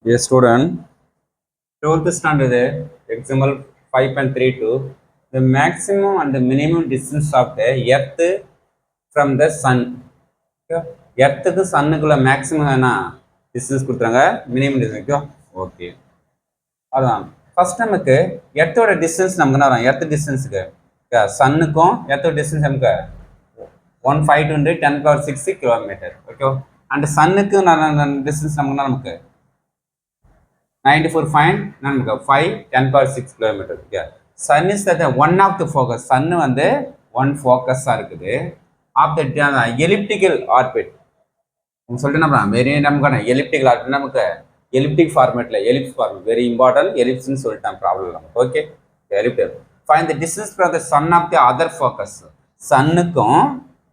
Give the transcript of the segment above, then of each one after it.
A student, 12th standard, example 5.32, the maximum and the minimum distance of the earth from the sun. எர்த்துக்கு சன்னுக்குள்ள maximum என்ன distance கொடுத்துறாங்க, minimum distance. Okay, அதான் first நமக்கு எர்த்தோட distance நமக்கு என்ன வரும்? எர்த் டிஸ்டன்ஸுக்கு சன்னுக்கும் எர்த்தோட டிஸ்டன்ஸ் நமக்கு 1510⁶ கிலோமீட்டர். ஓகே, அண்ட் சன்னுக்கு டிஸ்டன்ஸ் நமக்கு 94 ஃபைன் நமக்கு 510⁶ kilometre. Okay, sun is the one of the focus. சன்னு வந்து ஒன் ஃபோக்கஸாக இருக்குது ஆஃப் த எலிப்டிக்கல் ஆர்பிட். சொல்லிட்டு நம்ம வெரி நமக்கான எலிப்டிக்கல் ஆர்பிட் நமக்கு எலிப்டிக் ஃபார்மேட்டில் எலிப்ஸ் ஃபார்மேட் வெரி இம்பார்ட்டன்ட் எலிப்ஸ்ன்னு சொல்லிட்டேன் ப்ராப்ளம் நமக்கு. Okay, elliptic fine the distance from the sun of the other focus. சன்னுக்கும்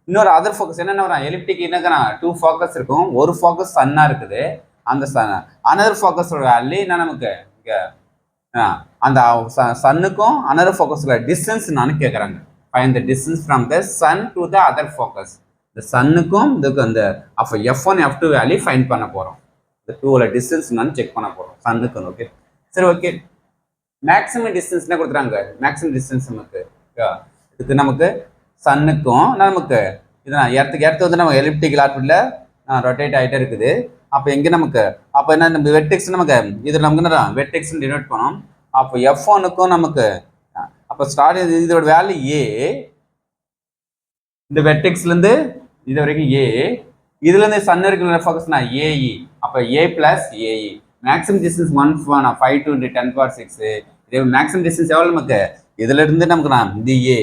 இன்னொரு அதர் ஃபோக்கஸ் என்னென்ன வரும்? எலிப்டிக் என்னக்கா 2 ஃபோக்கஸ் இருக்கும். ஒரு ஃபோக்கஸ் சன்னாக இருக்குது. அந்த அனதர் ஃபோக்கஸோட வேல்யூ என்ன நமக்கு இங்கே அந்த சன்னுக்கும் அனதர் ஃபோக்கஸோட டிஸ்டன்ஸ் நான் கேட்குறாங்க. Find the distance from the sun to the other focus. இந்த சன்னுக்கும் இதுக்கு அந்த அப்போ F1 F2 வேல்யூ ஃபைண்ட் பண்ண போகிறோம். இந்த டூவில் டிஸ்டன்ஸ் நான் செக் பண்ண போகிறோம் சன்னுக்கு. ஓகே, சரி. ஓகே, மேக்ஸிமம் டிஸ்டன்ஸ் என்ன கொடுத்துறாங்க? மேக்ஸிமம் டிஸ்டன்ஸ் நமக்கு இதுக்கு நமக்கு சன்னுக்கும் நமக்கு இதுதான் எர்த்துக்கு வந்து நம்ம எலிப்டிக்கல் ஆர்பிட்டில் ரொட்டேட் ஆகிட்டே இருக்குது. அப்போ எங்கே நமக்கு அப்போ என்ன நம்ம வெர்டெக்ஸ் நமக்கு இதில் நமக்கு என்ன வெர்டெக்ஸ்ன்னு டினோட் பண்ணோம். அப்போ F1க்கும் நமக்கு அப்போ ஸ்டார்ட் இதோட வேல்யூ ஏ. இந்த வெர்டெக்ஸ்லேருந்து இது வரைக்கும் ஏ. இதுலேருந்து சன் இருக்கிற ஃபோக்கஸ்னா ஏஇ. அப்போ ஏ பிளஸ் ஏஇ. Maximum distance 5 × 10⁶. இது மேக்ஸிமம் டிஸ்டன்ஸ் எவ்வளோ நமக்கு? இதுல இருந்து நமக்கு இது ஏ,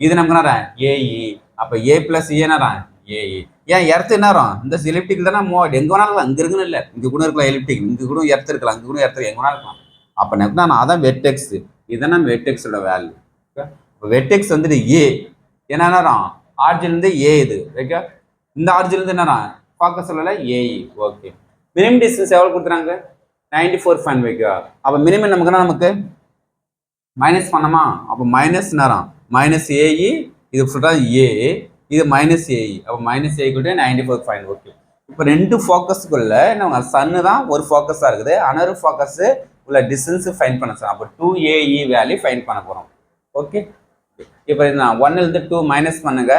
இது நமக்கு ஏஇ. அப்போ ஏ பிளஸ் ஏனா ஏஇ. ஏன் எர்த்து என்ன வரும்? இந்த எலிப்டிக் தானே மூவ் எங்கே வேணாலும் அங்கே இருக்குன்னு இல்லை, இங்கே கூட இருக்கலாம் எலிப்டிக், இங்கே கூட எர்த்து இருக்கலாம், அங்கே கூட எர்த்து எங்கே வேணாலும் இருக்கலாம். அப்போ நான் அதான் வெர்டெக்ஸ். இதுதான் நம்ம வெர்டெக்ஸோட வேல்யூ. இப்போ வெர்டெக்ஸ் வந்துட்டு ஏ என்னன்னா ஆர்ஜின்லேருந்து ஏ இது. ஓகே, இந்த ஆர்ஜின்லேருந்து என்னன்னா ஃபோக்கஸ் சொல்லலை ஏஇ. ஓகே, மினிமம் டிஸ்டன்ஸ் எவ்வளோ கொடுத்துறாங்க? 94 ஃபைன். வைக்கா, அப்போ மினிமம் நமக்கு மைனஸ் பண்ணமா? அப்போ மைனஸ் நேரம் மைனஸ் ஏஇ. இது ஃபுல்லாக ஏ, இது மைனஸ் ஏஇ. அப்போ மைனஸ் ஏஇ கூட 94 ஃபைன். ஓகே, இப்போ ரெண்டு ஃபோக்கஸுக்குள்ள என்ன சன்னு தான் ஒரு ஃபோக்கஸாக இருக்குது. அனதர் ஃபோக்கஸ் உள்ள டிஸ்டன்ஸ் ஃபைன் பண்ண சார். அப்போ 2AE வேல்யூ ஃபைன் பண்ண போகிறோம். ஓகே, இப்போ நான் 1லேருந்து 2 மைனஸ் பண்ணுங்க.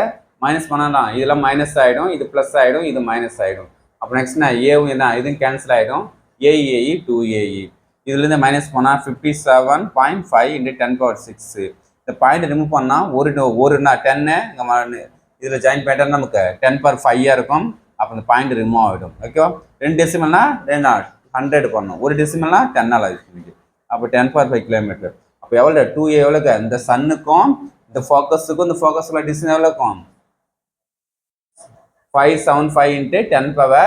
மைனஸ் பண்ணலாம், இதெல்லாம் மைனஸ் ஆகிடும், இது ப்ளஸ் ஆகிடும், இது மைனஸ் ஆகிடும். அப்போ நெக்ஸ்ட் நான் ஏவும் இதுவும் கேன்சல் ஆகிடும். AE 2AE. இதுலேருந்து மைனஸ் பண்ணால் 57.5 × 10⁶. இந்த பாயிண்ட் ரிமூவ் பண்ணால் ஒரு 10 இங்கே இதில் ஜாயின் பண்ணிட்டா நமக்கு 10⁵ இருக்கும். அப்போ இந்த பாயிண்ட் ரிமூவ் ஆகிடும். ஓகேவா, 2 டெசிமல்னா 100 பண்ணணும், ஒரு டெசிமல்னா 10ஆல் ஆகிடுச்சு. அப்போ 10⁵ கிலோமீட்டர். அப்போ எவ்வளோ 2A எவ்வளோக்கு? இந்த சன்னுக்கும் இந்த ஃபோக்கஸுக்கும் இந்த ஃபோக்கஸுக்குள்ள டிஸ்டன்ஸ் எவ்வளோ இருக்கும்? 575 ×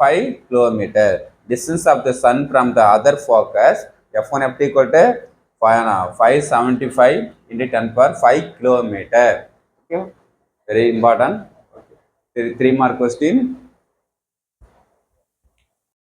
10⁵ kilometre. Distance of the sun from the other focus F1 F2 equal to 575 × 10⁵ kilometer. Okay, very important. Okay, 3 mark question.